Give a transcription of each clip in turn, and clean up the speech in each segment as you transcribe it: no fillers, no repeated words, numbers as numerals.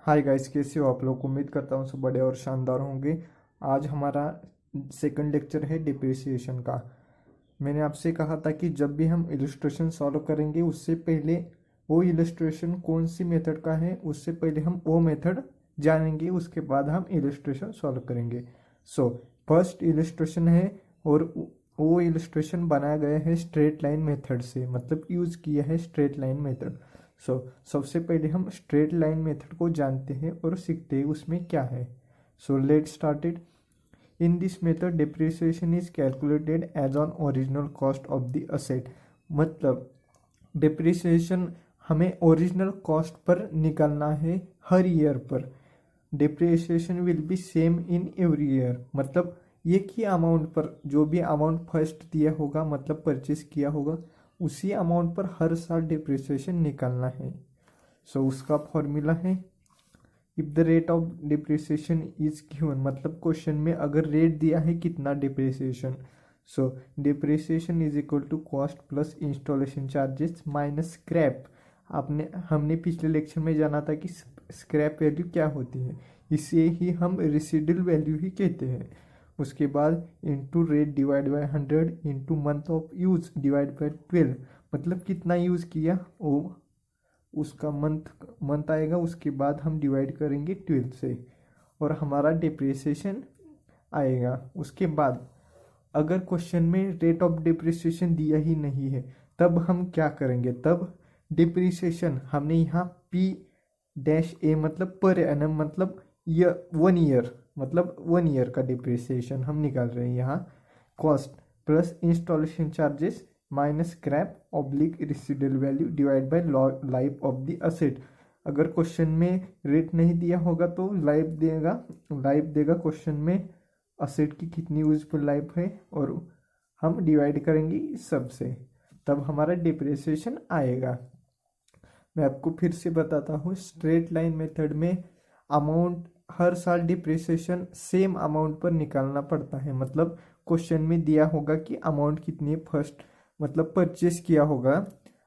Hi guys, कैसे हो आप लोग। उम्मीद करता हूँ सब बड़े और शानदार होंगे। आज हमारा सेकंड लेक्चर है डिप्रिसिएशन का। मैंने आपसे कहा था कि जब भी हम इलस्ट्रेशन सॉल्व करेंगे उससे पहले वो इलस्ट्रेशन कौन सी मेथड का है उससे पहले हम वो मेथड जानेंगे, उसके बाद हम इलस्ट्रेशन सॉल्व करेंगे। सो फर्स्ट इलस्ट्रेशन है और वो इलस्ट्रेशन बनाया गया है स्ट्रेट लाइन मेथड से, मतलब यूज़ किया है स्ट्रेट लाइन मेथड। सबसे पहले हम स्ट्रेट लाइन मेथड को जानते हैं और सीखते हैं उसमें क्या है। Let started. In this method depreciation is calculated as on original cost of the asset. मतलब डिप्रिसिएशन हमें ओरिजिनल कॉस्ट पर निकालना है हर ईयर पर। Depreciation will be same in every year, मतलब एक ही अमाउंट पर जो भी अमाउंट फर्स्ट दिया होगा, मतलब परचेज किया होगा, उसी अमाउंट पर हर साल डिप्रिसिएशन निकालना है। उसका फॉर्मूला है, if the rate of depreciation is given, मतलब क्वेश्चन में अगर रेट दिया है कितना depreciation, depreciation is equal to cost plus installation charges minus scrap. हमने पिछले लेक्चर में जाना था कि स्क्रैप वैल्यू क्या होती है, इसे ही हम रेसिडुअल वैल्यू ही कहते हैं। उसके बाद into rate divide by 100 into month of use divide by 12, मतलब कितना यूज़ किया वो उसका मंथ आएगा। उसके बाद हम डिवाइड करेंगे 12 से और हमारा डिप्रिसिएशन आएगा। उसके बाद अगर क्वेश्चन में रेट ऑफ डिप्रिसिएशन दिया ही नहीं है तब हम क्या करेंगे, तब डिप्रिसिएशन हमने यहाँ P-A मतलब पर एनम, मतलब 1 ईयर, मतलब 1 ईयर का डिप्रिसिएशन हम निकाल रहे हैं यहाँ। Cost plus installation charges minus scrap oblique residual value divide by life of the asset. अगर क्वेश्चन में रेट नहीं दिया होगा तो लाइफ देगा क्वेश्चन में असेट की कितनी यूजफुल लाइफ है, और हम डिवाइड करेंगे इस सब से, तब हमारा डिप्रिसिएशन आएगा। मैं आपको फिर से बताता हूँ, स्ट्रेट लाइन मेथड में अमाउंट हर साल डिप्रिसिएशन सेम अमाउंट पर निकालना पड़ता है। मतलब क्वेश्चन में दिया होगा कि अमाउंट कितनी है फर्स्ट, मतलब परचेस किया होगा,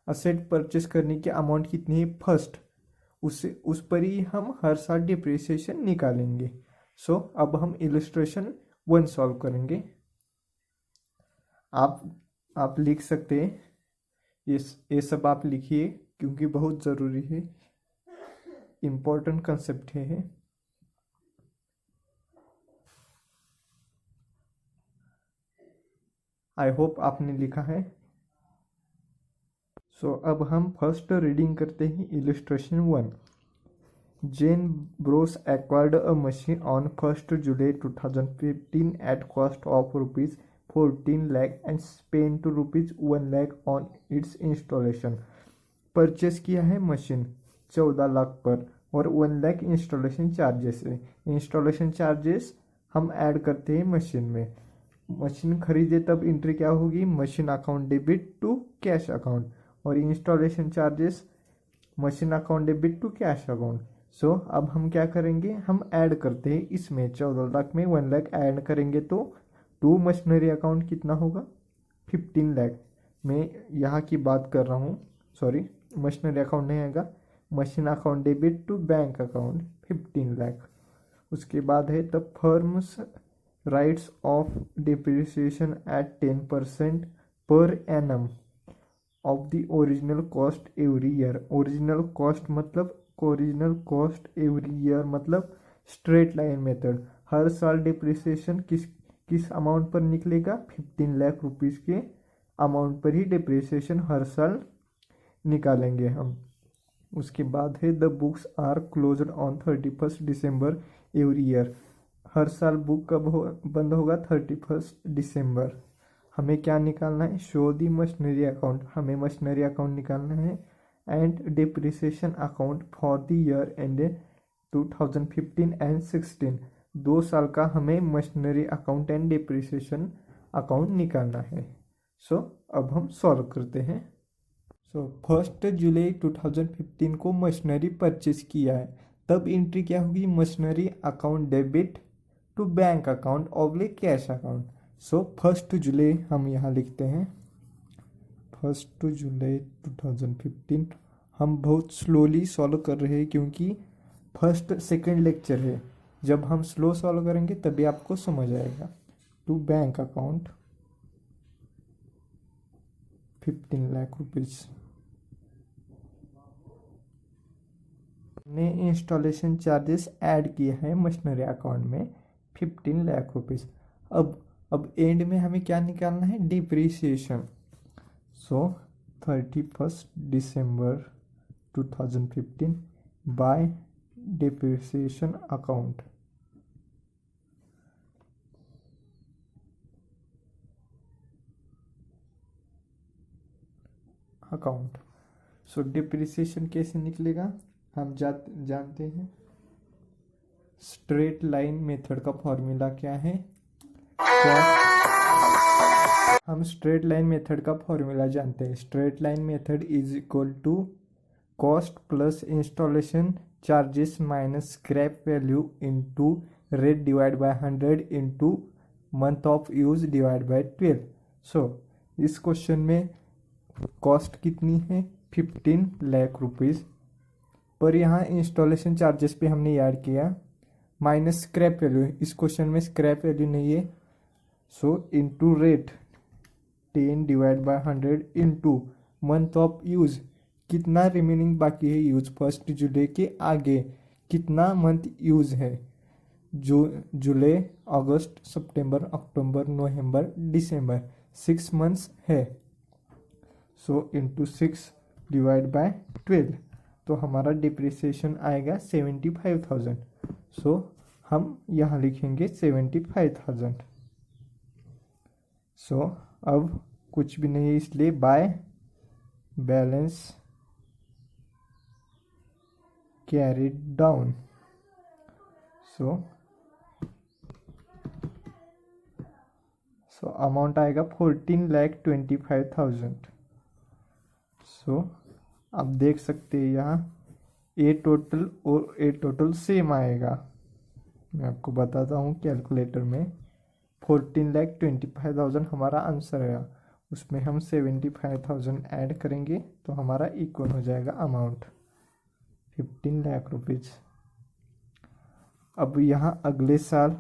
असेट परचेस करने की अमाउंट कितनी है फर्स्ट, उस पर ही हम हर साल डिप्रिसिएशन निकालेंगे। अब हम इलस्ट्रेशन 1 सॉल्व करेंगे। आप लिख सकते हैं, ये सब आप लिखिए क्योंकि बहुत ज़रूरी है, इम्पोर्टेंट कंसेप्ट है। आई होप आपने लिखा है। अब हम फर्स्ट रीडिंग करते हैं illustration 1। Jen Bros acquired a machine on 1 July 2015 at cost of ₹14 lakh and spend to ₹1 lakh on its installation. Purchase किया है मशीन 14 लाख पर और 1 लाख इंस्टॉलेशन चार्जेस है। इंस्टॉलेशन चार्जेस हम ऐड करते हैं मशीन में। मशीन खरीदे तब एंट्री क्या होगी, machine account debit to cash account, और installation charges machine account debit to cash account. अब हम क्या करेंगे, हम ऐड करते हैं इसमें 14 लाख में 1 लाख ऐड करेंगे तो टू मशीनरी अकाउंट कितना होगा 15 लाख। मैं यहाँ की बात कर रहा हूँ, सॉरी मशीनरी अकाउंट नहीं आएगा, machine account debit to bank account 15 lakh. उसके बाद है the firm's writes off depreciation at 10% per annum of the original cost every year. Original cost every year मतलब स्ट्रेट लाइन मेथड, हर साल डिप्रिसिएशन किस amount पर निकलेगा, 15 लाख रुपीज़ के अमाउंट पर ही डिप्रिसिएशन हर साल निकालेंगे हम। उसके बाद है the books are closed on 31 December every year. हर साल बुक कब बंद होगा, 31 दिसंबर। हमें क्या निकालना है, शो दी मशीनरी अकाउंट, हमें मशीनरी अकाउंट निकालना है, and depreciation account for the year ended 2015 and 16। 2 साल का हमें machinery account and depreciation account निकालना है। अब हम सॉल्व करते हैं। 1 जुलाई 2015 को मशीनरी परचेज किया है, तब एंट्री क्या होगी, machinery account debit to bank account oblique cash account. 1 जुलाई हम यहाँ लिखते हैं, 1 जुलाई 2015। हम बहुत स्लोली सॉल्व कर रहे हैं क्योंकि फर्स्ट सेकंड लेक्चर है, जब हम स्लो सॉल्व करेंगे तभी आपको समझ आएगा। To bank account 15 lakh rupees. ने इंस्टॉलेशन चार्जेस ऐड किए हैं मशीनरी अकाउंट में 15 लाख रुपीज़। अब एंड में हमें क्या निकालना है, depreciation. So 31 December 2015 by depreciation account. So depreciation कैसे निकलेगा, हम जानते हैं। स्ट्रेट लाइन मेथड का फॉर्मूला क्या है, हम स्ट्रेट लाइन मेथड का फॉर्मूला जानते हैं। Straight line method is equal to cost plus installation charges minus scrap value into rate divide by 100 into month of use divide by 12। So इस question में cost कितनी है, 15 लाख रुपीज़, पर यहाँ installation charges पे हमने याद किया माइनस स्क्रैप वैल्यू। इस क्वेश्चन में स्क्रैप वैल्यू नहीं है। सो into rate 10 divide by 100 into month of use, कितना रिमेनिंग बाकी है यूज 1 जुलाई के आगे, कितना मंथ यूज है, जुलाई अगस्त सितंबर अक्टूबर नवंबर दिसंबर, 6 मंथ्स है। सो इनटू 6 डिवाइड बाय 12, तो हमारा डिप्रिसिएशन आएगा 75,000। सो हम यहाँ लिखेंगे 75,000। सो अब कुछ भी नहीं है, इसलिए by balance carried down. So amount आएगा 14,25,000। सो आप देख सकते हैं यहाँ ए टोटल और ए टोटल सेम आएगा। मैं आपको बताता हूँ कैलकुलेटर में 14,25,000 हमारा आंसर है, उसमें हम 75,000 ऐड करेंगे तो हमारा इक्वल हो जाएगा अमाउंट 15 लाख रुपीज़। अब यहाँ अगले साल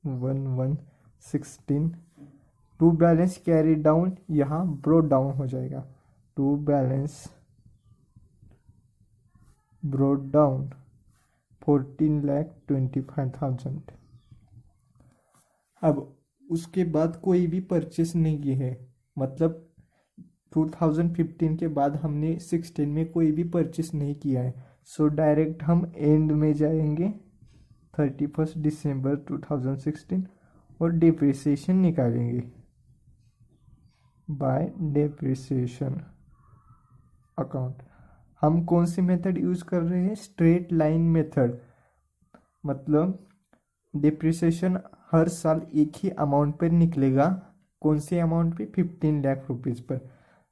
1/1/16 टू बैलेंस कैरी डाउन, यहाँ ब्रोड डाउन हो जाएगा, टू बैलेंस ब्रोड डाउन 14,25,000। अब उसके बाद कोई भी परचेस नहीं की है, मतलब 2015 के बाद हमने 16 में कोई भी परचेस नहीं किया है। सो डायरेक्ट हम एंड में जाएंगे 31 दिसंबर 2016 और डिप्रिसिएशन निकालेंगे बाय डिप्रिसिएशन अकाउंट। हम कौन सी मेथड यूज कर रहे हैं, स्ट्रेट लाइन मेथड, मतलब डिप्रिसिएशन हर साल एक ही अमाउंट पर निकलेगा। कौन से अमाउंट पे, 15 लाख रुपीज़ पर।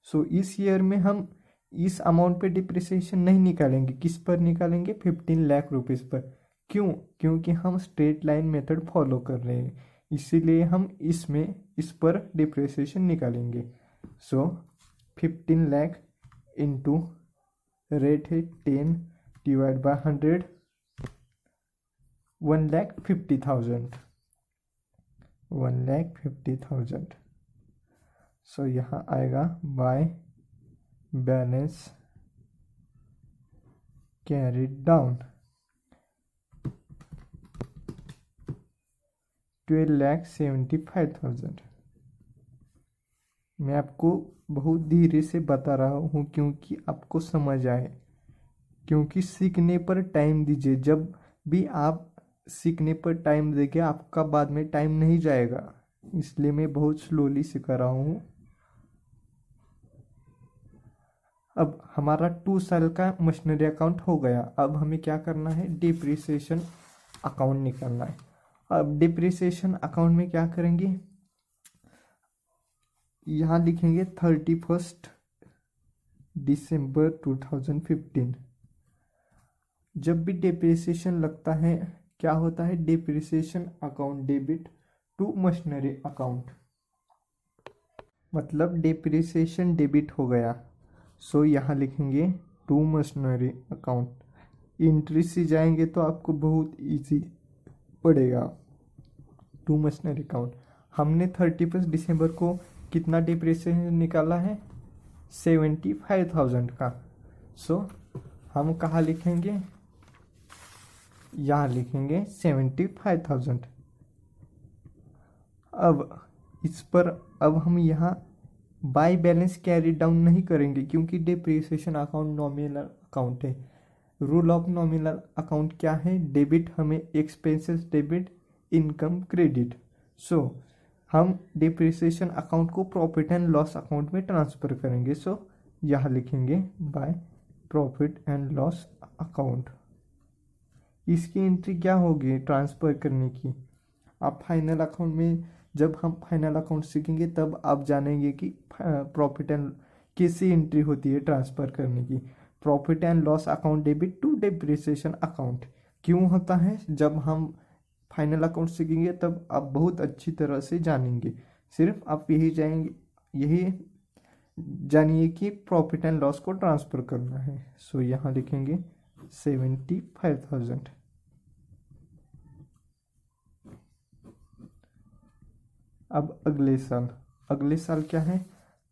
सो इस ईयर में हम इस अमाउंट पे डिप्रिसिएशन नहीं निकालेंगे, किस पर निकालेंगे, 15 लाख रुपीज़ पर। क्यों, क्योंकि हम स्ट्रेट लाइन मेथड फॉलो कर रहे हैं, इसीलिए हम इस पर डिप्रिसिएशन निकालेंगे। सो 15 लाख इंटू रेट है 10 डिवाइड बाय 100, 1,50,000, 1,50,000। सो यहाँ आएगा बाय बैलेंस कैरिड डाउन 12,75,000। मैं आपको बहुत धीरे से बता रहा हूँ क्योंकि आपको समझ आए, क्योंकि सीखने पर टाइम दीजिए। जब भी आप सीखने पर टाइम देंगे आपका बाद में टाइम नहीं जाएगा, इसलिए मैं बहुत स्लोली सिखा रहा हूँ। अब हमारा 2 साल का मशीनरी अकाउंट हो गया। अब हमें क्या करना है, डिप्रिसिएशन अकाउंट निकालना है। अब डिप्रिसिएशन अकाउंट में क्या करेंगे, यहाँ लिखेंगे 31 दिसंबर 2015। जब भी डिप्रिसिएशन लगता है क्या होता है, depreciation account debit to machinery account, मतलब डिप्रिसिएशन डेबिट हो गया। सो यहाँ लिखेंगे टू मशीनरी अकाउंट एंट्री से जाएंगे तो आपको बहुत इजी पड़ेगा। टू मशीनरी अकाउंट, हमने 31 दिसंबर को कितना डिप्रिसिएशन निकाला है, 75,000 का। सो हम कहाँ लिखेंगे, यहाँ लिखेंगे 75,000। अब इस पर अब हम यहाँ बाय बैलेंस कैरी डाउन नहीं करेंगे क्योंकि डिप्रिसिएशन अकाउंट नॉमिनल अकाउंट है। रूल ऑफ नॉमिनल अकाउंट क्या है, डेबिट हमें एक्सपेंसेस डेबिट, इनकम क्रेडिट। सो हम डिप्रिसिएशन अकाउंट को प्रॉफिट एंड लॉस अकाउंट में ट्रांसफ़र करेंगे। सो यहाँ लिखेंगे by profit and loss account. इसकी एंट्री क्या होगी ट्रांसफ़र करने की, आप फाइनल अकाउंट में, जब हम फाइनल अकाउंट सीखेंगे तब आप जानेंगे कि प्रॉफिट एंड कैसी एंट्री होती है ट्रांसफ़र करने की। Profit and loss account debit to depreciation account क्यों होता है, जब हम फाइनल अकाउंट सीखेंगे तब आप बहुत अच्छी तरह से जानेंगे। सिर्फ आप यही जानिए कि प्रॉफिट एंड लॉस को ट्रांसफ़र करना है। सो यहाँ लिखेंगे 75,000। अब अगले साल क्या है,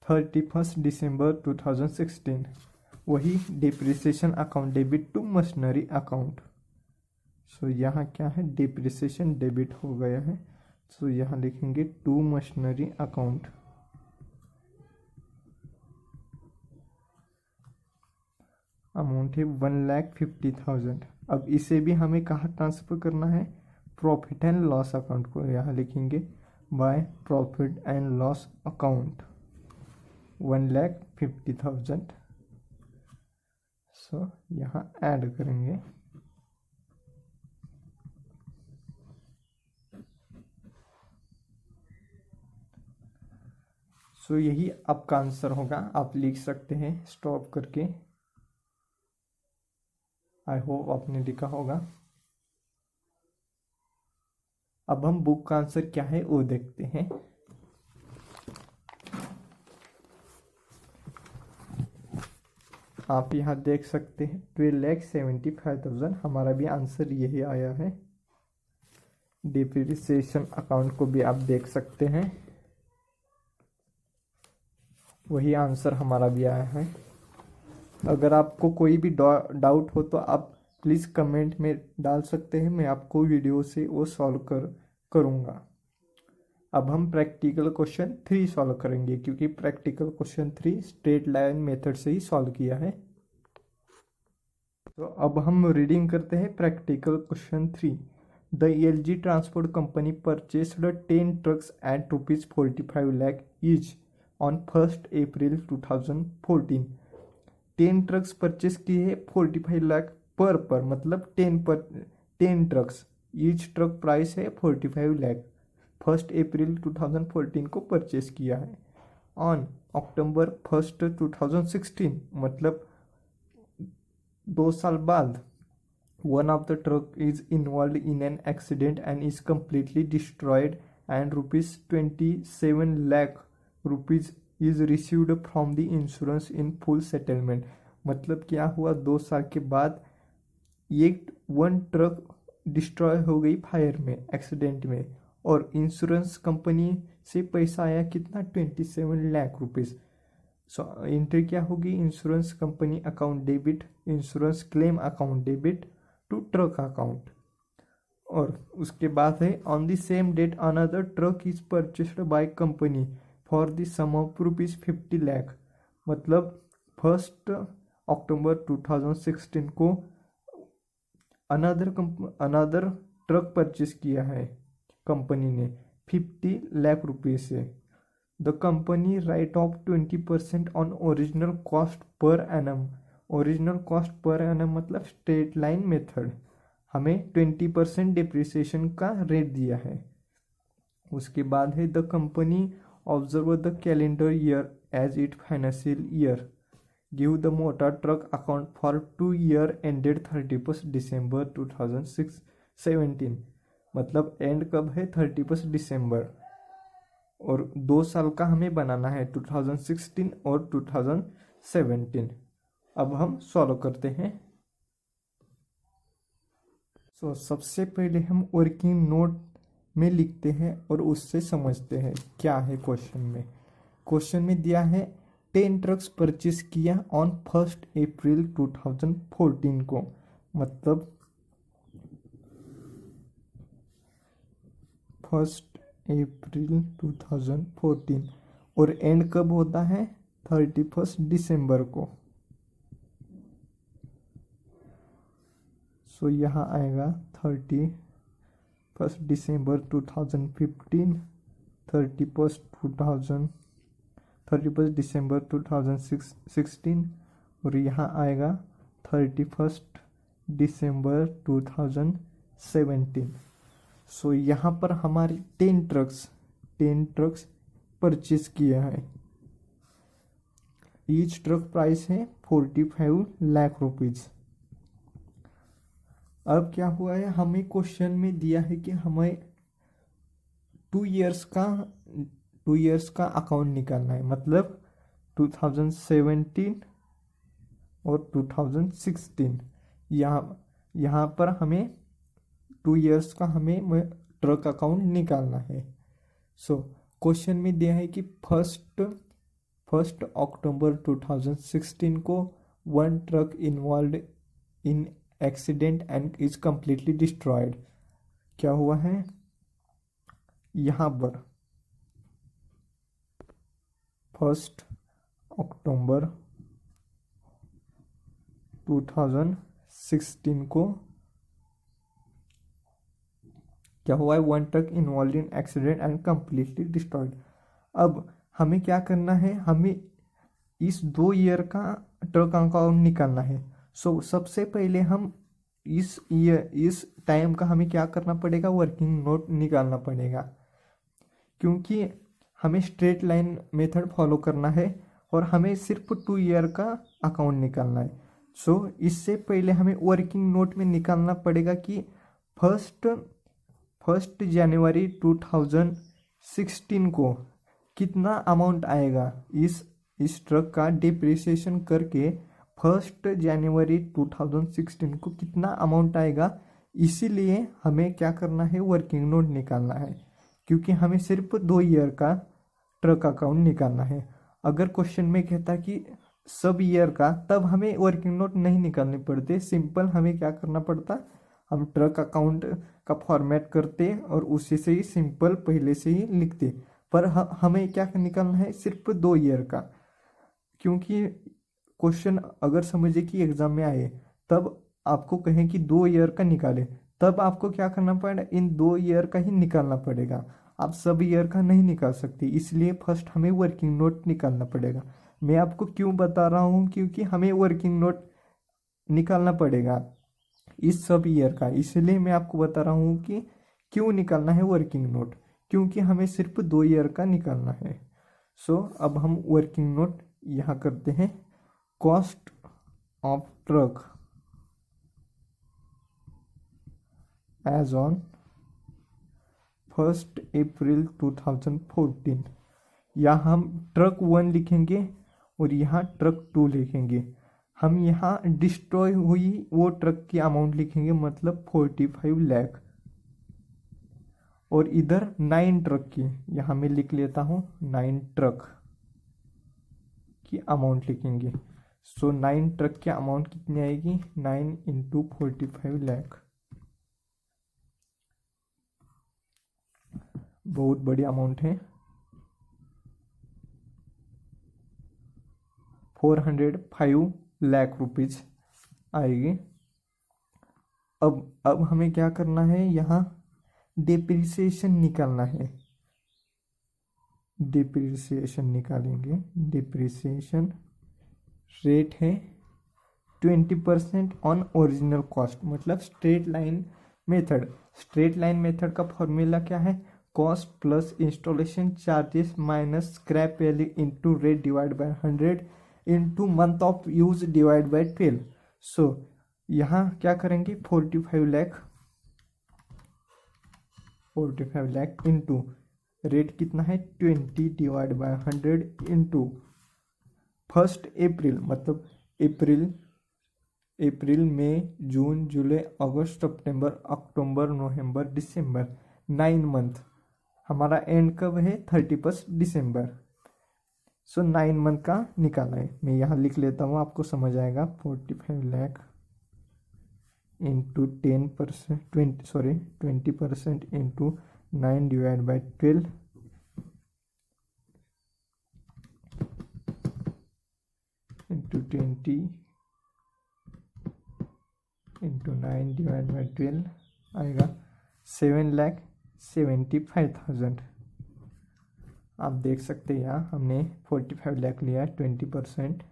31 दिसंबर 2016, वही depreciation account debit to machinery account. So यहाँ क्या है, डिप्रिसिएशन डेबिट हो गया है। सो यहाँ लिखेंगे टू मशीनरी अकाउंट। अमाउंट है 1,50,000। अब इसे भी हमें कहाँ ट्रांसफ़र करना है, प्रॉफिट एंड लॉस अकाउंट को। यहाँ लिखेंगे by profit and loss account 1,50,000। सो यहाँ ऐड करेंगे। सो यही आपका आंसर होगा, आप लिख सकते हैं स्टॉप करके। आई होप आपने लिखा होगा। अब हम बुक का आंसर क्या है वो देखते हैं। आप यहाँ देख सकते हैं 12,75,000, हमारा भी आंसर यही आया है। डिप्रिसिएशन अकाउंट को भी आप देख सकते हैं, वही आंसर हमारा भी आया है। अगर आपको कोई भी डाउट हो तो आप प्लीज़ कमेंट में डाल सकते हैं, मैं आपको वीडियो से वो सॉल्व करूँगा। अब हम प्रैक्टिकल क्वेश्चन 3 सॉल्व करेंगे क्योंकि practical question 3 straight line method से ही सॉल्व किया है। तो अब हम रीडिंग करते हैं practical question 3। The LG transport company purchased 10 trucks at ₹45 lakh each on 1 April 2014। 10 trucks purchase किए 45 लाख पर मतलब 10 ट्रक्स, ईच ट्रक प्राइस है 45 लाख। 1 अप्रैल 2014 को परचेस किया है। ऑन अक्टूबर 1 2016 मतलब 2 साल बाद, one of the truck is involved in an accident and is completely destroyed and ₹27 lakh is received from the insurance in full settlement। मतलब क्या हुआ, 2 साल के बाद वन ट्रक डिस्ट्रॉय हो गई फायर में, एक्सीडेंट में, और इंश्योरेंस कंपनी से पैसा आया कितना, 27 लाख रुपीज़। सो एंट्री क्या होगी, insurance company account debit, insurance claim account debit to truck account. और उसके बाद है on the same date another truck is purchased by company for the sum of ₹50 lakh. मतलब 1 अक्टूबर 2016 को अनदर ट्रक परचेस किया है कंपनी ने 50 लाख रुपये से। The company right of 20% on original cost per annum. Original cost per annum मतलब straight line method, हमें 20% depreciation का रेट दिया है। उसके बाद है the company observe the calendar year as it financial year, give the motor truck account for 2 year ended 31 December 2017। मतलब and कब है, 31 दिसंबर, और 2 साल का हमें बनाना है 2016 और 2017। अब हम सॉल्व करते हैं। सबसे पहले हम वर्किंग नोट में लिखते हैं और उससे समझते हैं क्या है क्वेश्चन में। क्वेश्चन में दिया है 10 ट्रक्स परचेज किया ऑन 1 अप्रैल 2014 को, मतलब 1 अप्रैल 2014, और एंड कब होता है 31 दिसंबर को। यहाँ आएगा 31 दिसंबर 2015, 31 दिसंबर 2016, और यहाँ आएगा 31 दिसंबर 2017। यहाँ पर हमारे 10 ट्रक्स परचेज किया है। ईच ट्रक प्राइस है 45 लाख रुपीज। अब क्या हुआ है, हमें क्वेश्चन में दिया है कि हमें 2 इयर्स का अकाउंट निकालना है, मतलब 2017 और 2016। यहाँ पर हमें 2 इयर्स का हमें ट्रक अकाउंट निकालना है। क्वेश्चन में दिया है कि फर्स्ट अक्टूबर 2016 को 1 truck involve in accident and is completely destroyed. क्या हुआ है यहाँ पर 1 अक्टूबर 2016 को क्या हुआ है, 1 truck involve in accident and completely destroyed. अब हमें क्या करना है, हमें इस 2 ईयर का ट्रक अकाउंट निकालना है। सबसे पहले हम इस टाइम का हमें क्या करना पड़ेगा, वर्किंग नोट निकालना पड़ेगा, क्योंकि हमें स्ट्रेट लाइन मेथड फॉलो करना है और हमें सिर्फ 2 ईयर का अकाउंट निकालना है। इससे पहले हमें वर्किंग नोट में निकालना पड़ेगा कि फर्स्ट जनवरी 2016 को कितना अमाउंट आएगा। इस ट्रक का डिप्रिसिएशन करके 1 जनवरी 2016 को कितना अमाउंट आएगा, इसीलिए हमें क्या करना है, वर्किंग नोट निकालना है, क्योंकि हमें सिर्फ 2 ईयर का ट्रक अकाउंट निकालना है। अगर क्वेश्चन में कहता कि सब ईयर का, तब हमें वर्किंग नोट नहीं निकालने पड़ते, सिंपल हमें क्या करना पड़ता, हम ट्रक अकाउंट का फॉर्मेट करते और उसी से ही सिंपल पहले से ही लिखते। पर हमें क्या निकालना है, सिर्फ 2 ईयर का, क्योंकि क्वेश्चन अगर समझे कि एग्जाम में आए तब आपको कहें कि 2 ईयर का निकाले, तब आपको क्या करना पड़ेगा, इन 2 ईयर का ही निकालना पड़ेगा। आप सब ईयर का नहीं निकाल सकते, इसलिए फर्स्ट हमें वर्किंग नोट निकालना पड़ेगा। मैं आपको क्यों बता रहा हूँ, क्योंकि हमें वर्किंग नोट निकालना पड़ेगा इस सब ईयर का, इसलिए मैं आपको बता रहा हूँ कि क्यों निकालना है वर्किंग नोट, क्योंकि हमें सिर्फ 2 ईयर का निकालना है। अब हम वर्किंग नोट यहाँ करते हैं। Cost of truck as on 1 April 2014। यहाँ हम ट्रक 1 लिखेंगे और यहाँ ट्रक 2 लिखेंगे। हम यहाँ डिस्ट्रॉय हुई वो ट्रक की अमाउंट लिखेंगे, मतलब 45 लाख, और इधर 9 ट्रक की, यहाँ मैं लिख लेता हूँ 9 ट्रक की अमाउंट लिखेंगे। 9 ट्रक की अमाउंट कितनी आएगी, 9 × 45 लाख, बहुत बड़ी अमाउंट है। 405 लाख रुपीज आएगी। अब हमें क्या करना है, यहाँ डिप्रिसिएशन निकालना है। डिप्रिसिएशन निकालेंगे। डिप्रिसिएशन रेट है 20% ऑन ओरिजिनल कॉस्ट, मतलब straight line method. Straight line method का फॉर्मूला क्या है, cost plus installation charges minus scrap value into rate divide by 100 into month of use divide by 12। यहाँ क्या करेंगे, 45 लाख इंटू रेट कितना है 20 डिवाइड बाय 100 इंटू 1 अप्रैल, मतलब अप्रैल अप्रैल, मई, जून, जुलाई, अगस्त, सितंबर, अक्टूबर, नवंबर, दिसंबर, 9 मंथ। हमारा एंड कब है? 31 दिसंबर। सो 9 मंथ का निकाला है। मैं यहाँ लिख लेता हूँ, आपको समझ आएगा। 45 lakh into 10%, 20% into 9/12 into 20 into 9/12 आएगा 7,75,000। आप देख सकते हैं यहाँ हमने 45 लाख लिया, 20%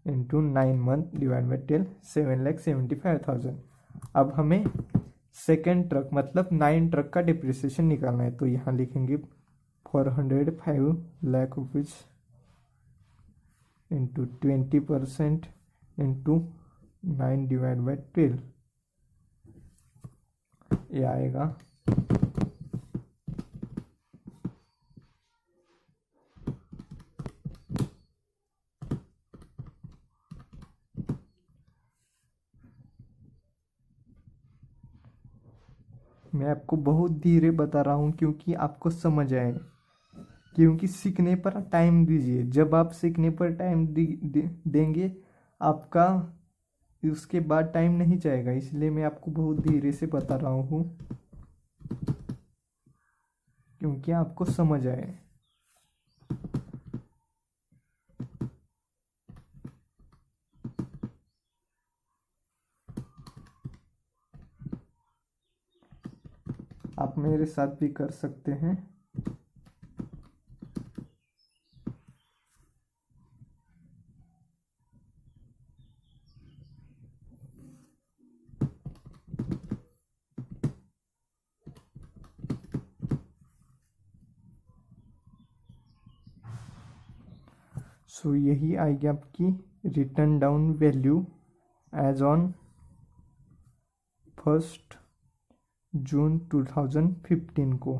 इंटू 9 मंथ/12, 7,75,000। अब हमें सेकेंड ट्रक मतलब 9 ट्रक का डिप्रिसिएशन निकालना है। तो यहाँ लिखेंगे 405 लाख रुपीज इंटू 20% इंटू 9/12, ये आएगा 1,00,000। मैं आपको बहुत धीरे बता रहा हूँ क्योंकि आपको समझ आए, क्योंकि सीखने पर टाइम दीजिए। जब आप सीखने पर टाइम देंगे आपका उसके बाद टाइम नहीं जाएगा, इसलिए मैं आपको बहुत धीरे से बता रहा हूँ क्योंकि आपको समझ आए। आप मेरे साथ भी कर सकते हैं। सो यही आएगी आपकी written down value as on 1 June 2015 को।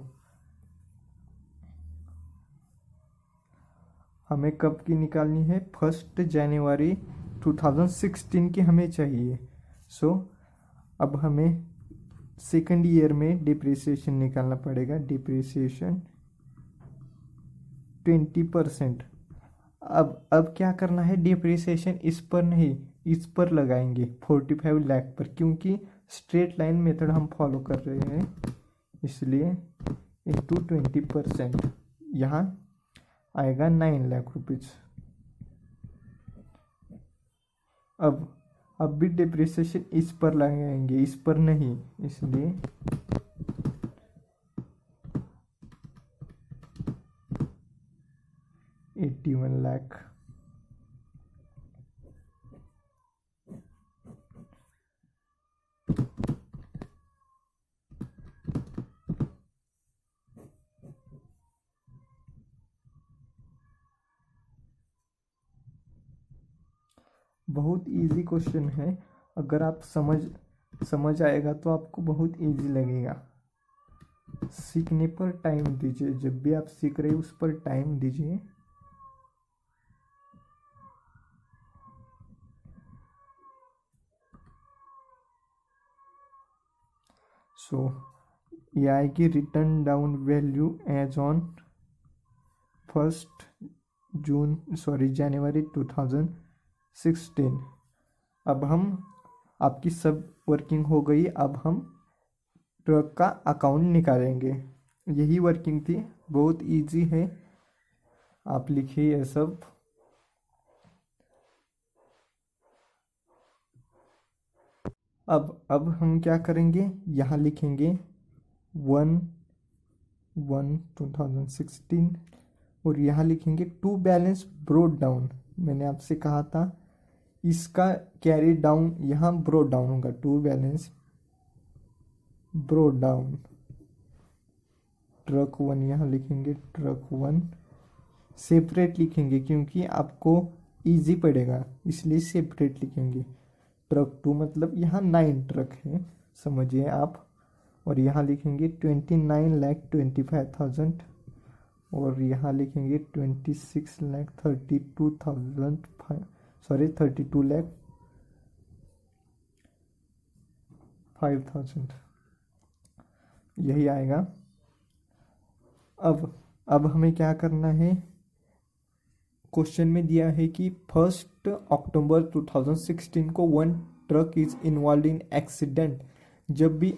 हमें कब की निकालनी है? 1 जनवरी 2016 की हमें चाहिए। सो अब हमें सेकेंड ईयर में डिप्रिसिएशन निकालना पड़ेगा। डिप्रिसिएशन 20%। अब क्या करना है? डिप्रिसिएशन इस पर नहीं, इस पर लगाएंगे 45 लाख पर, क्योंकि स्ट्रेट लाइन मेथड हम फॉलो कर रहे हैं, इसलिए इंटू 20%। यहाँ आएगा 9 लाख रुपीज। अब भी डिप्रिसिएशन इस पर लगाएंगे, इस पर नहीं, इसलिए 81 लाख। बहुत इजी क्वेश्चन है। अगर आप समझ आएगा तो आपको बहुत इजी लगेगा। सीखने पर टाइम दीजिए, जब भी आप सीख रहे हैं उस पर टाइम दीजिए। सो ये आएगी written down value as on 1 January 2016। अब हम आपकी सब वर्किंग हो गई। अब हम ट्रक का अकाउंट निकालेंगे। यही वर्किंग थी, बहुत इजी है। आप लिखिए ये सब। अब हम क्या करेंगे? यहाँ लिखेंगे 1/1/2016 और यहाँ लिखेंगे टू बैलेंस ब्रोड डाउन। मैंने आपसे कहा था इसका कैरी डाउन यहाँ ब्रोड डाउन होगा। To balance brought down truck 1, यहाँ लिखेंगे ट्रक 1। सेपरेट लिखेंगे क्योंकि आपको इजी पड़ेगा, इसलिए सेपरेट लिखेंगे। ट्रक 2 मतलब यहाँ 9 ट्रक है, समझिए आप। और यहाँ लिखेंगे 29,25,000 और यहाँ लिखेंगे 26,32,000 32 लाख 5,000, यही आएगा। अब हमें क्या करना है, क्वेश्चन में दिया है कि 1 अक्टूबर 2016 को 1 truck is involve in accident. जब भी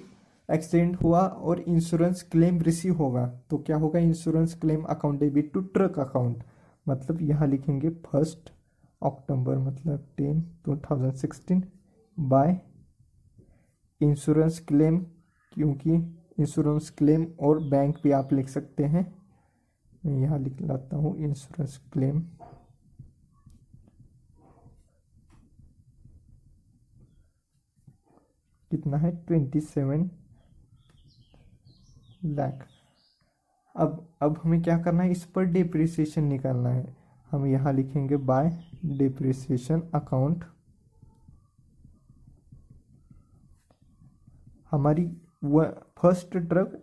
एक्सीडेंट हुआ और इंश्योरेंस क्लेम रिसीव होगा तो क्या होगा, insurance claim account debit to truck account. मतलब यहाँ लिखेंगे 1 अक्टूबर मतलब 10 2016 बाय इंश्योरेंस क्लेम, क्योंकि इंश्योरेंस क्लेम और बैंक भी आप लिख सकते हैं। मैं यहाँ लिख लाता हूँ इंश्योरेंस क्लेम, कितना है 27 लाख। अब हमें क्या करना है, इस पर डिप्रिसिएशन निकालना है। हम यहाँ लिखेंगे बाय डिप्रिसिएशन अकाउंट। हमारी फर्स्ट ट्रक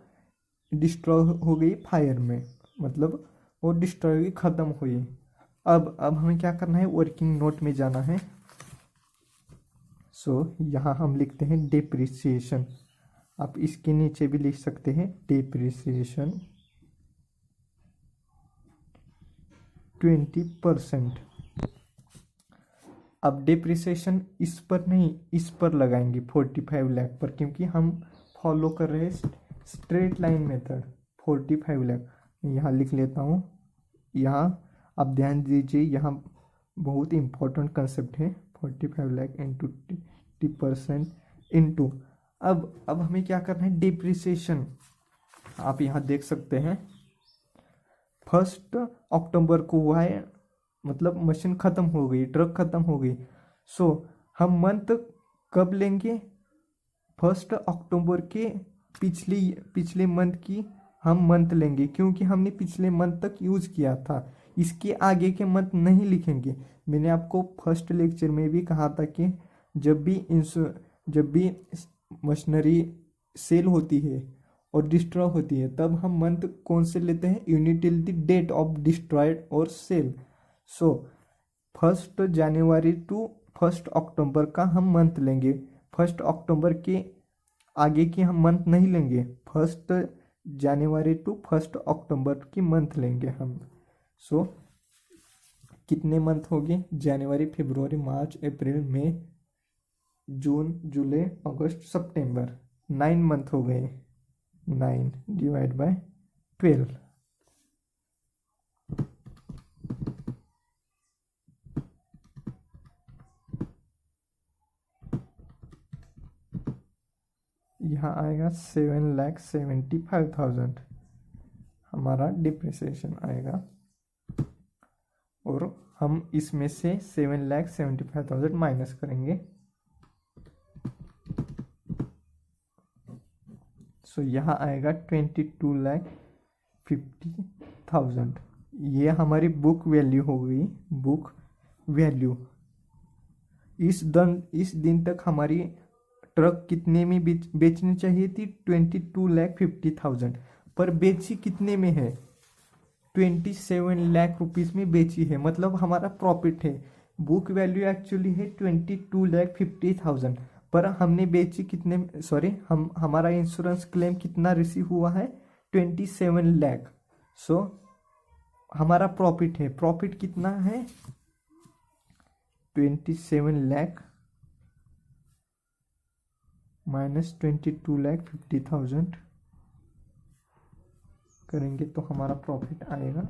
डिस्ट्रॉय हो गई फायर में, मतलब वो डिस्ट्रॉय हुई, ख़त्म हुई। अब हमें क्या करना है, वर्किंग नोट में जाना है। यहाँ हम लिखते हैं डिप्रिसिएशन। आप इसके नीचे भी लिख सकते हैं डिप्रिसिएशन 20%। अब डिप्रिसिएशन इस पर नहीं, इस पर लगाएंगे 45 लाख पर, क्योंकि हम फॉलो कर रहे हैं स्ट्रेट लाइन मेथड। 45 लाख यहाँ लिख लेता हूँ। यहाँ आप ध्यान दीजिए, यहाँ बहुत इम्पोर्टेंट कंसेप्ट है। 45 लाख इंटू 20% इंटू, अब हमें क्या करना है, डिप्रिसिएशन। आप यहाँ देख सकते हैं 1 अक्टूबर को हुआ है, मतलब मशीन ख़त्म हो गई, ट्रक ख़त्म हो गई। हम मंथ कब लेंगे, 1 अक्टूबर के पिछले मंथ की हम मंथ लेंगे, क्योंकि हमने पिछले मंथ तक यूज़ किया था। इसके आगे के मंथ नहीं लिखेंगे। मैंने आपको फर्स्ट लेक्चर में भी कहा था कि जब भी मशीनरी सेल होती है और डिस्ट्रॉय होती है, तब हम मंथ कौन से लेते हैं, unit till the date of destroyed और सेल। 1 जनवरी टू 1 अक्टूबर का हम मंथ लेंगे। 1 अक्टूबर के आगे की हम मंथ नहीं लेंगे। 1 जनवरी टू 1 अक्टूबर की मंथ लेंगे हम। कितने मंथ हो गए, जनवरी, फरवरी, मार्च, अप्रैल, मई, जून, जुलाई, अगस्त, सितंबर, 9 मंथ हो गए। 9 डिवाइड बाय 12, यहाँ आएगा 7,75,000 हमारा डिप्रिसिएशन आएगा। और हम इसमें से 7,75,000 माइनस करेंगे। यहाँ आएगा 22,50,000। ये हमारी बुक वैल्यू हो गई, बुक वैल्यू। इस दिन तक हमारी ट्रक कितने में बेचनी चाहिए थी, 22,50,000, पर बेची कितने में है, 27 लाख रुपीस में बेची है, मतलब हमारा प्रॉफिट है। बुक वैल्यू एक्चुअली है 22,50,000, पर हमने बेची कितने, हमारा इंश्योरेंस क्लेम कितना रिसीव हुआ है, 27 लाख। हमारा प्रॉफिट है, प्रॉफिट कितना है, 27 लाख माइनस 22,50,000 करेंगे तो हमारा प्रॉफिट आएगा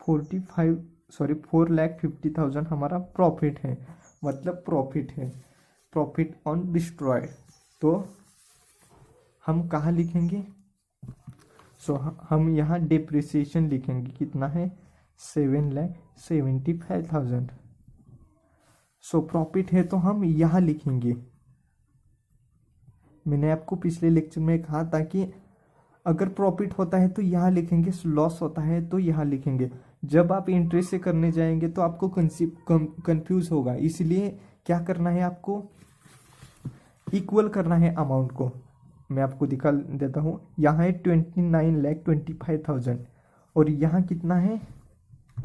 4,50,000 हमारा प्रॉफिट है, मतलब प्रॉफिट है, प्रॉफिट ऑन डिस्ट्रॉय। तो हम कहाँ लिखेंगे, हम यहाँ डिप्रिसिएशन लिखेंगे, कितना है 7,75,000। प्रॉफिट है तो हम यहाँ लिखेंगे। मैंने आपको पिछले लेक्चर में कहा था कि अगर प्रॉफिट होता है तो यहाँ लिखेंगे, लॉस होता है तो यहाँ लिखेंगे। जब आप इंटरेस्ट से करने जाएंगे तो आपको कंफ्यूज होगा, इसलिए क्या करना है, आपको इक्वल करना है अमाउंट को। मैं आपको दिखा देता हूँ, यहाँ है 29,25,000 और यहाँ कितना है,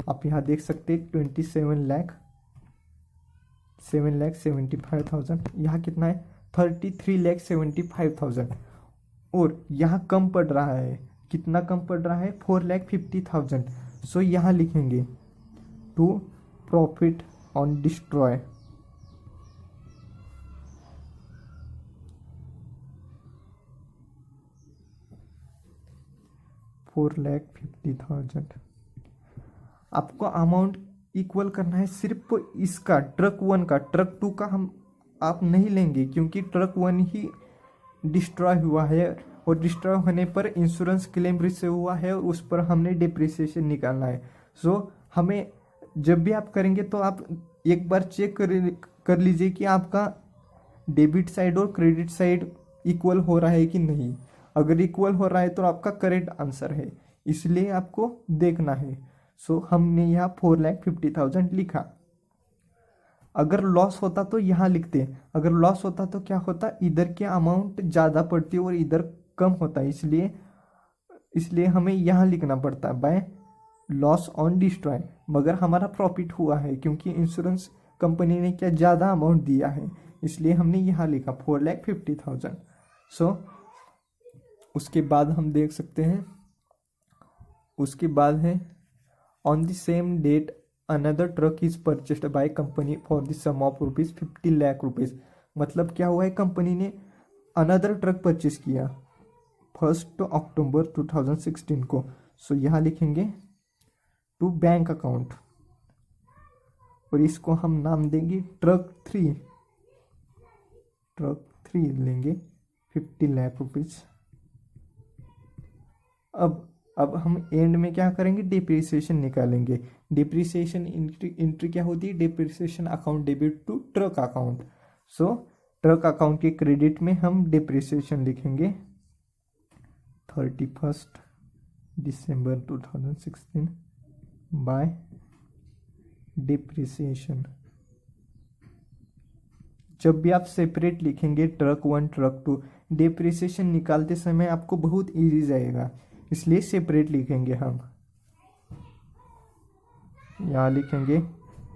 आप यहाँ देख सकते हैं 27 लाख 7,75,000। यहाँ कितना है? 33,75,000। और यहाँ कम पड़ रहा है, कितना कम पड़ रहा है? 4,50,000। सो यहाँ लिखेंगे टू प्रॉफिट ऑन डिस्ट्रॉय। $4,50,000। आपको अमाउंट इक्वल करना है सिर्फ इसका, ट्रक 1 का। ट्रक 2 का हम आप नहीं लेंगे, क्योंकि ट्रक 1 ही डिस्ट्रॉय हुआ है, और डिस्ट्रॉय होने पर इंश्योरेंस क्लेम रिसीव हुआ है, और उस पर हमने डिप्रिसिएशन निकालना है। सो हमें जब भी आप करेंगे तो आप एक बार चेक कर लीजिए कि आपका डेबिट साइड और क्रेडिट साइड इक्वल हो रहा है कि नहीं। अगर इक्वल हो रहा है तो आपका करेक्ट आंसर है, इसलिए आपको देखना है। सो हमने यहाँ 4,50,000 लिखा। अगर लॉस होता तो यहाँ लिखते, अगर लॉस होता तो क्या होता? इधर की अमाउंट ज़्यादा पड़ती और इधर कम होता है, इसलिए हमें यहाँ लिखना पड़ता है बाय लॉस ऑन डिस्ट्रॉय। मगर हमारा प्रॉफिट हुआ है, क्योंकि इंश्योरेंस कंपनी ने क्या ज़्यादा अमाउंट दिया है, इसलिए हमने यहाँ लिखा 4,50,000। सो उसके बाद हम देख सकते हैं, उसके बाद है on the same date another truck is purchased by company for the sum of ₹50,00,000। मतलब क्या हुआ है? कंपनी ने अनदर ट्रक परचेस किया 1 अक्टूबर 2016 को। सो यहाँ लिखेंगे टू बैंक अकाउंट, और इसको हम नाम देंगे ट्रक 3। ट्रक 3 लेंगे ₹50,00,000। अब हम एंड में क्या करेंगे? डिप्रिसिएशन निकालेंगे। डिप्रिसिएशन एंट्री क्या होती है? Depreciation account debit to truck account. So truck account के क्रेडिट में हम डिप्रिसिएशन लिखेंगे 31 दिसंबर 2016 बाय डिप्रिसिएशन। जब भी आप सेपरेट लिखेंगे ट्रक 1 ट्रक 2, डिप्रिसिएशन निकालते समय आपको बहुत इजी जाएगा, इसलिए सेपरेट लिखेंगे हम। यहाँ लिखेंगे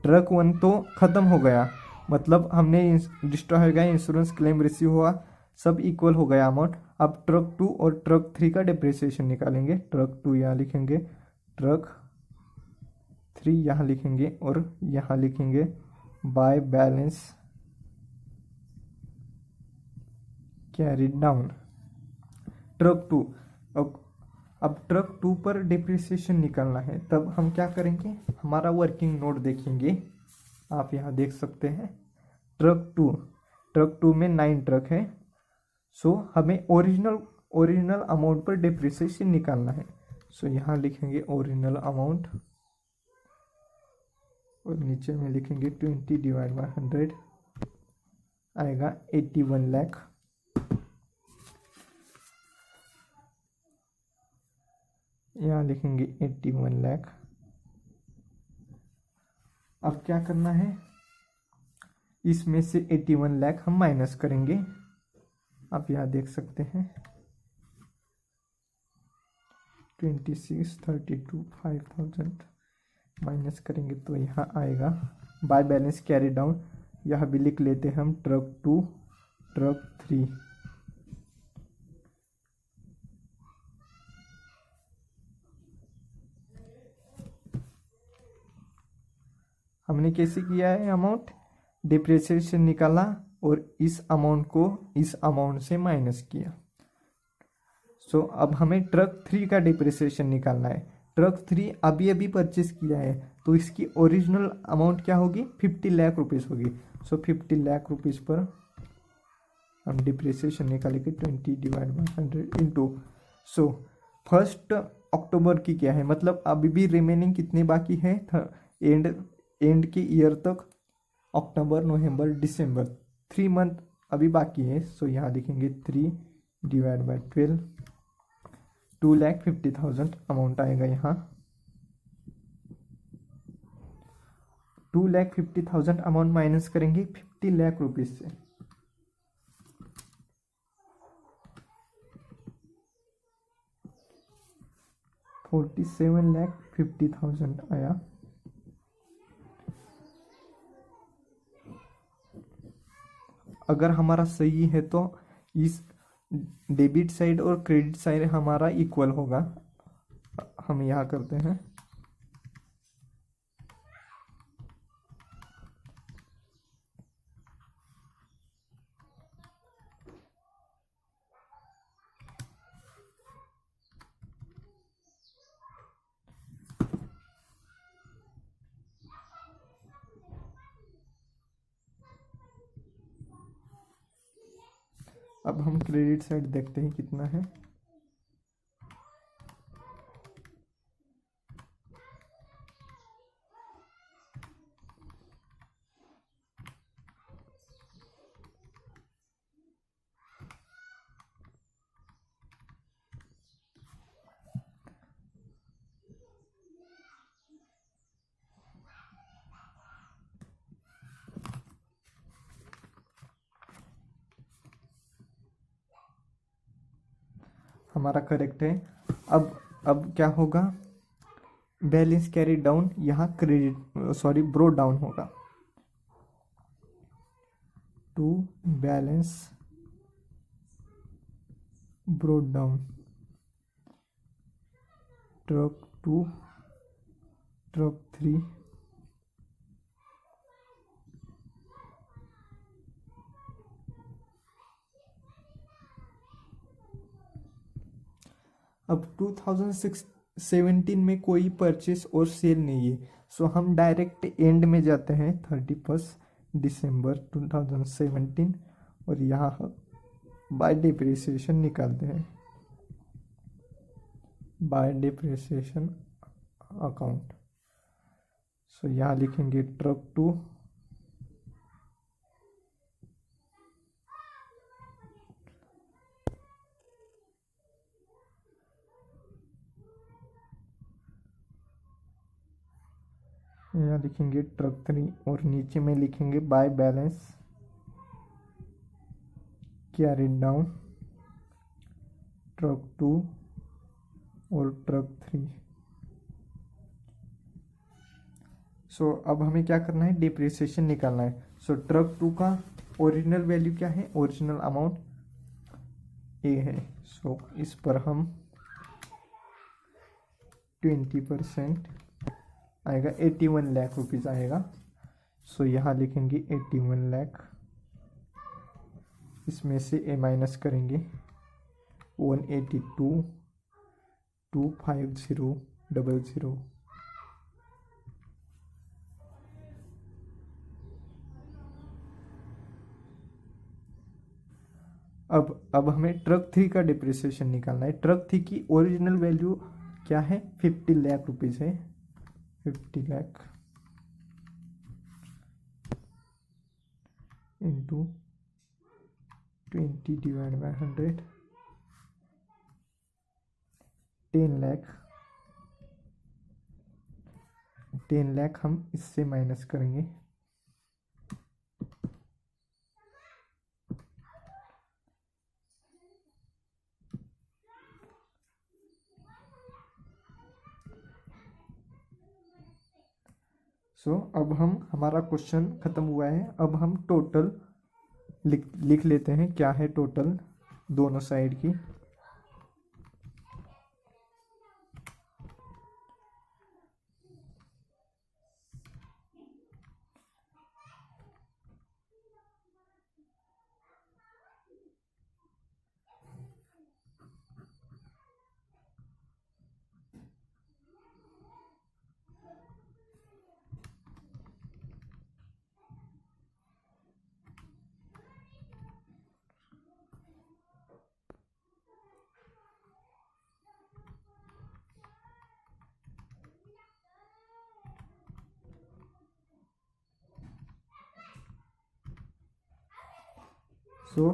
ट्रक 1 तो ख़त्म हो गया, मतलब हमने डिस्ट्रॉय हो गया, इंश्योरेंस क्लेम रिसीव हुआ, सब इक्वल हो गया अमाउंट। अब ट्रक 2 और ट्रक 3 का डिप्रिसिएशन निकालेंगे। ट्रक 2 यहाँ लिखेंगे, ट्रक 3 यहाँ लिखेंगे, और यहाँ लिखेंगे by balance carried down. Truck 2, अब ट्रक 2 पर डिप्रिसिएशन निकालना है, तब हम क्या करेंगे? हमारा वर्किंग नोट देखेंगे, आप यहाँ देख सकते हैं ट्रक 2 में 9 ट्रक है। सो हमें ओरिजिनल अमाउंट पर डिप्रिसिएशन निकालना है। सो यहाँ लिखेंगे ओरिजिनल अमाउंट, और नीचे में लिखेंगे 20/100 आएगा 81 लाख। यहाँ लिखेंगे 81 लाख। अब क्या करना है? इसमें से 81 लाख हम माइनस करेंगे। आप यहाँ देख सकते हैं 26, 32, 5,000 माइनस करेंगे तो यहाँ आएगा बाय बैलेंस कैरी डाउन। यह भी लिख लेते हैं हम ट्रक 2 ट्रक 3। हमने कैसे किया है? अमाउंट डिप्रिसिएशन निकाला और इस अमाउंट को इस अमाउंट से माइनस किया। सो अब हमें ट्रक 3 का डिप्रिसिएशन निकालना है। ट्रक 3 अभी अभी परचेस किया है, तो इसकी ओरिजिनल अमाउंट क्या होगी? 50 लाख रुपीज़ होगी। सो 50 लाख रुपीज़ पर हम डिप्रिसिएशन निकालेंगे 20/100 इंटू। सो 1 अक्टूबर की क्या है, मतलब अभी भी रिमेनिंग कितने बाकी है? एंड के ईयर तक अक्टूबर, नवंबर, दिसंबर, 3 मंथ अभी बाकी है। सो यहाँ लिखेंगे 3/12, 2,50,000 अमाउंट आएगा यहाँ। 2,50,000 अमाउंट माइनस करेंगे 50 लाख रुपीज से। $47,50,000 आया। अगर हमारा सही है तो इस डेबिट साइड और क्रेडिट साइड हमारा इक्वल होगा। हम यहाँ करते हैं। अब हम क्रेडिट साइड देखते हैं कितना है। हमारा करेक्ट है। अब क्या होगा, बैलेंस कैरी डाउन, यहाँ क्रेडिट सॉरी ब्रोट डाउन होगा to balance brought down truck 2 truck 3 अब 2017 में कोई परचेस और सेल नहीं है, सो हम डायरेक्ट एंड में जाते हैं 31 दिसंबर 2017 और यहाँ बाय डिप्रिसिएशन निकालते हैं, बाय डिप्रिसिएशन अकाउंट। सो यहाँ लिखेंगे ट्रक 2 यहाँ लिखेंगे ट्रक 3 और नीचे में लिखेंगे by balance carried down truck 2 और ट्रक 3। सो अब हमें क्या करना है, डिप्रिसिएशन निकालना है। सो ट्रक 2 का ओरिजिनल वैल्यू क्या है, ओरिजिनल अमाउंट ए है। सो इस पर हम 20% आएगा, 81 लाख रुपीज़ आएगा। सो यहाँ लिखेंगे 81 लाख, इसमें से ए माइनस करेंगे 182,250,00। अब हमें ट्रक 3 का डिप्रिसिएशन निकालना है। ट्रक 3 की ओरिजिनल वैल्यू क्या है, 50 लाख रुपीज़ है। 50 lakh into 20 divide by 100, 10 lakh. 10 lakh हम इससे माइनस करेंगे। अब हमारा क्वेश्चन खत्म हुआ है। अब हम टोटल लिख लेते हैं, क्या है टोटल दोनों साइड की।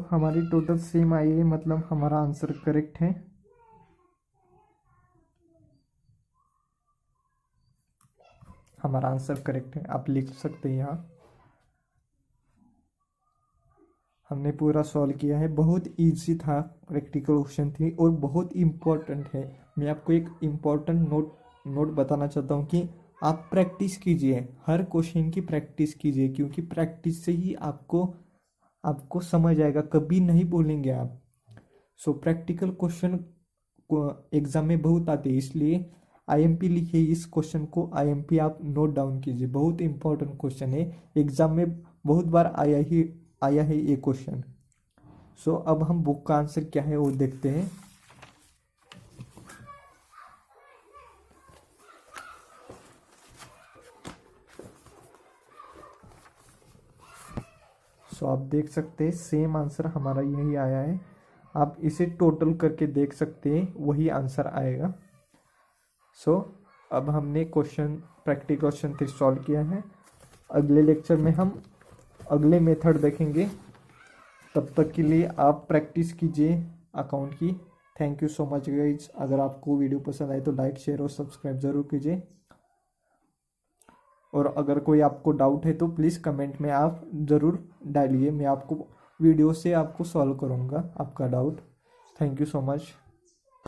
हमारी टोटल सेम आई है, मतलब हमारा आंसर करेक्ट है। हमारा आंसर करेक्ट है, आप लिख सकते हैं यहाँ। हमने पूरा सॉल्व किया है, बहुत इजी था, प्रैक्टिकल क्वेश्चन थी और बहुत इम्पोर्टेंट है। मैं आपको एक इम्पोर्टेंट नोट बताना चाहता हूँ कि आप प्रैक्टिस कीजिए, हर क्वेश्चन की प्रैक्टिस कीजिए, क्योंकि प्रैक्टिस से ही आपको आपको समझ आएगा, कभी नहीं भूलेंगे आप। सो प्रैक्टिकल क्वेश्चन एग्जाम में बहुत आते हैं, इसलिए आईएमपी लिखिए, इस क्वेश्चन को आईएमपी आप नोट डाउन कीजिए, बहुत इंपॉर्टेंट क्वेश्चन है, एग्जाम में बहुत बार आया है ये क्वेश्चन। सो अब हम बुक का आंसर क्या है वो देखते हैं। सो आप देख सकते हैं सेम आंसर हमारा यही आया है, आप इसे टोटल करके देख सकते हैं, वही आंसर आएगा। सो अब हमने प्रैक्टिकल क्वेश्चन 3 सॉल्व किया है। अगले लेक्चर में हम अगले मेथड देखेंगे, तब तक के लिए आप प्रैक्टिस कीजिए अकाउंट की। Thank you so much guys. अगर आपको वीडियो पसंद आए तो लाइक शेयर और सब्सक्राइब ज़रूर कीजिए, और अगर कोई आपको डाउट है तो प्लीज़ कमेंट में आप ज़रूर डालिए, मैं आपको वीडियो से आपको सॉल्व करूँगा आपका doubt. Thank you so much.